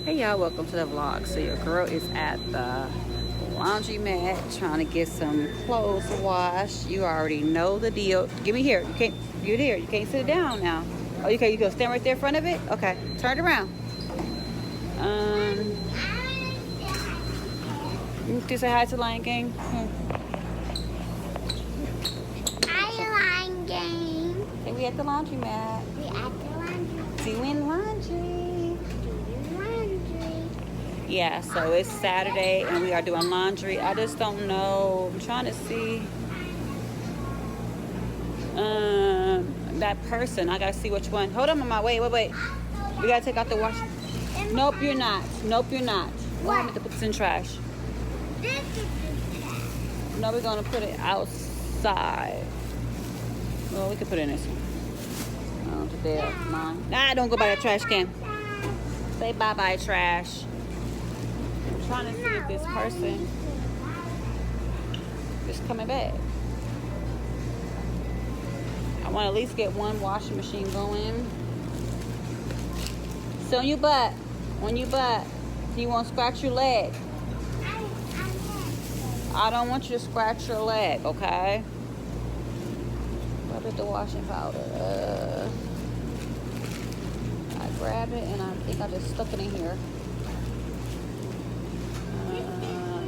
Hey y'all, welcome to the vlog. So your girl is at the laundromat trying to get some clothes to wash. You already know the deal. Give me here. You can't get here. You can't sit it down now. Oh, you can. You go stand right there in front of it. Okay, turn it around. You can say hi to Lion King. Hi, Lion King. Hey, we at the laundromat. We at the laundry. Doing laundry. Doing laundry. Yeah, so it's Saturday and we are doing laundry. I just don't know. I'm trying to see that person. I gotta see which one. Hold on, Mama. Wait. We gotta take out the wash. Nope, you're not. Nope, you're not. We're going to put this in trash. This is the trash. No, we're gonna put it outside. Well, we could put it in this one. Oh, there, mine. Nah, don't go by the trash can. Say bye-bye, trash. I'm trying to see if this person is coming back. I want to at least get one washing machine going. So on your butt, do you want to scratch your leg? I don't want you to scratch your leg, okay? What is the washing powder? I grabbed it and I think I just stuck it in here.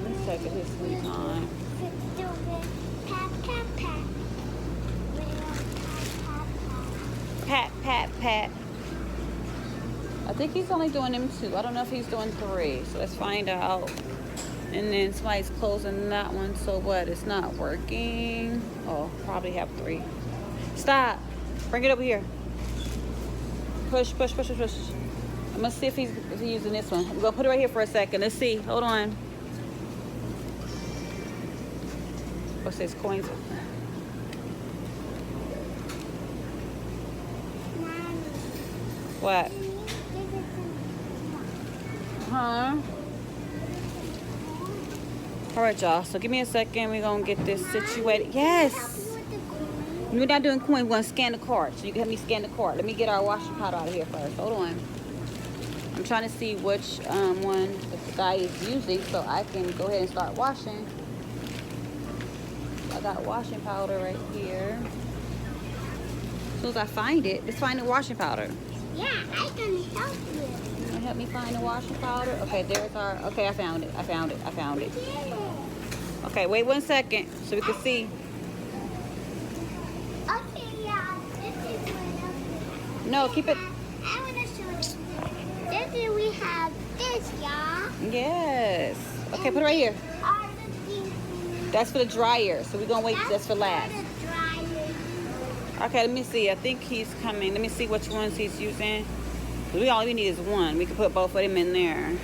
Let's take it his sweet time. Pat. I think he's only doing them 2. I don't know if he's doing 3. So let's find out. And then somebody's closing that one. So what? It's not working. Oh, probably have 3. Stop. Bring it over here. Push. I'm gonna see if he's using this one. We're gonna put it right here for a second. Let's see. Hold on. What's this? Coins. What? Huh? All right, y'all. So give me a second. We're gonna get this situated. Yes. We're not doing coin. We're gonna scan the card. So you can help me scan the card. Let me get our washing powder out of here first. Hold on. I'm trying to see which one the guy is using so I can go ahead and start washing. I got washing powder right here. As soon as I find it, let's find the washing powder. Yeah, I can help you. You wanna help me find the washing powder? Okay, there's our. Okay, I found it. Okay, wait 1 second so we can see. Okay, yeah, this is what No, keep it. I want to show you. This is, we have this, y'all. Yes. Okay, put it right here. All the things. That's for the dryer. So we're gonna wait. That's for last. The dryer. Okay, let me see. I think he's coming. Let me see which ones he's using. All we need is one. We can put both of them in there.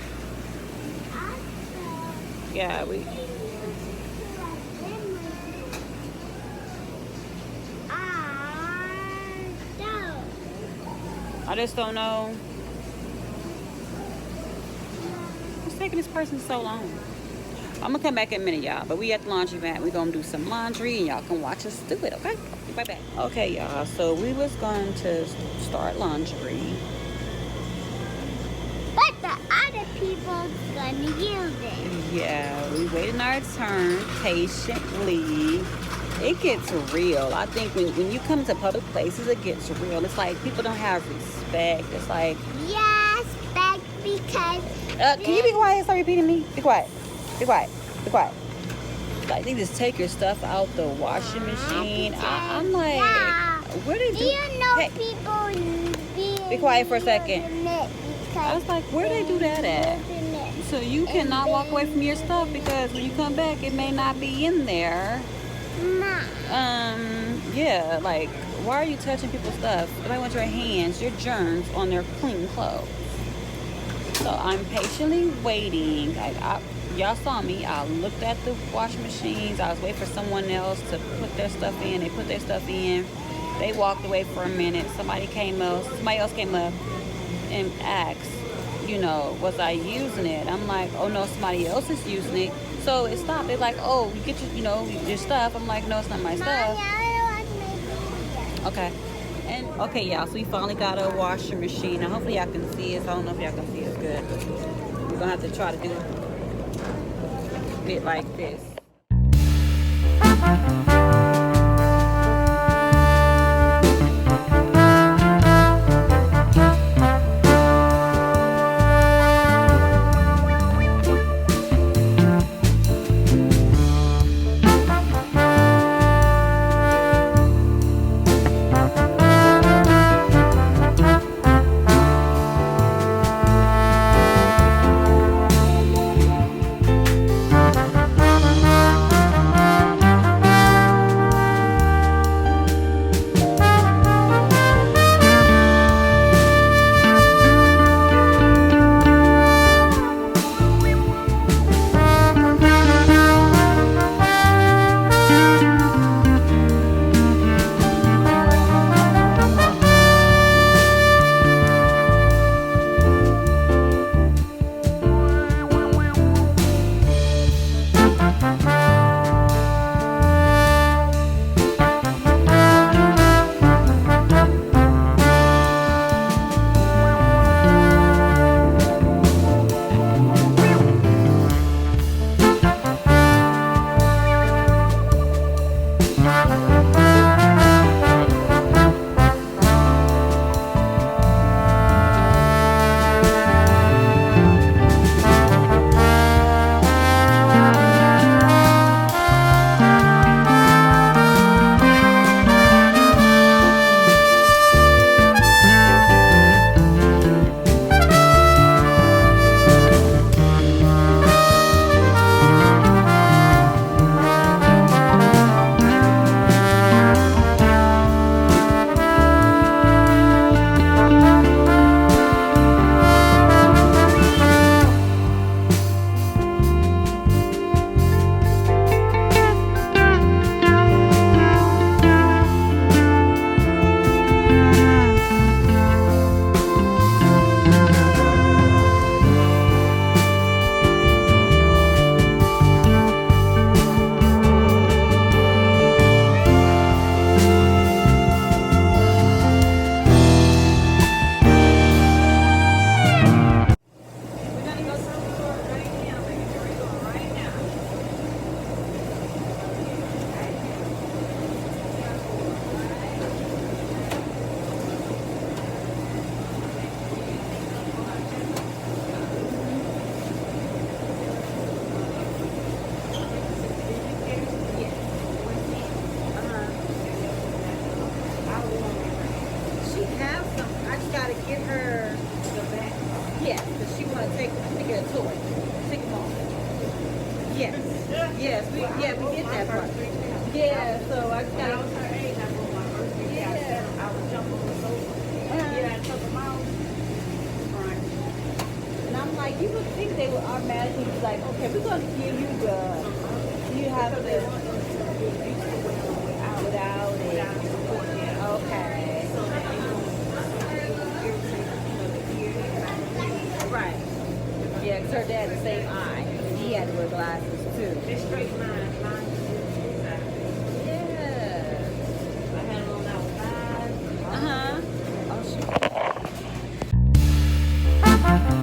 Yeah, we. I just don't know. It's taking this person so long. I'm gonna come back in a minute, y'all. But we at the laundromat. We're gonna do some laundry and y'all can watch us do it, okay? Be right back. Okay, y'all. So we was going to start laundry. But the other people's gonna use it. Yeah, we waiting our turn patiently. It gets real. I think when you come to public places, it gets real. It's like people don't have respect. It's like... Yes, but because... can you be quiet? Stop repeating me. Be quiet. Like, they just take your stuff out the washing machine. I'm like, where they do... Do you know hey, people... be quiet for a second. I was like, where they do that at? So you cannot walk away from your stuff because when you come back, it may not be in there. Yeah, like, why are you touching people's stuff? If I want your hands, your germs on their clean clothes. So I'm patiently waiting. Y'all saw me. I looked at the washing machines. I was waiting for someone else to put their stuff in. They put their stuff in. They walked away for a minute. Somebody else came up and asked, was I using it? I'm like, oh no, somebody else is using it. So it stopped. They're like, oh, you get your stuff. I'm like, no, it's not my stuff. Okay. And okay, y'all, so we finally got a washing machine. Now, hopefully y'all can see it. I don't know if y'all can see it good. We're gonna have to try to do it like this. Get her the back. Yes, because she want to take get a toy. Take them off. Yes. Yes, we get that part. Yeah, so I just got her age. I was my birthday. Yeah. I was jumping on the sofa. Yeah, I took them out. And I'm like, you would think they would automatically be like, okay, we're going to give you the, you have to, without it. Okay. Right. Yeah, because her dad had the same eye. He had to wear glasses too. It's straight line.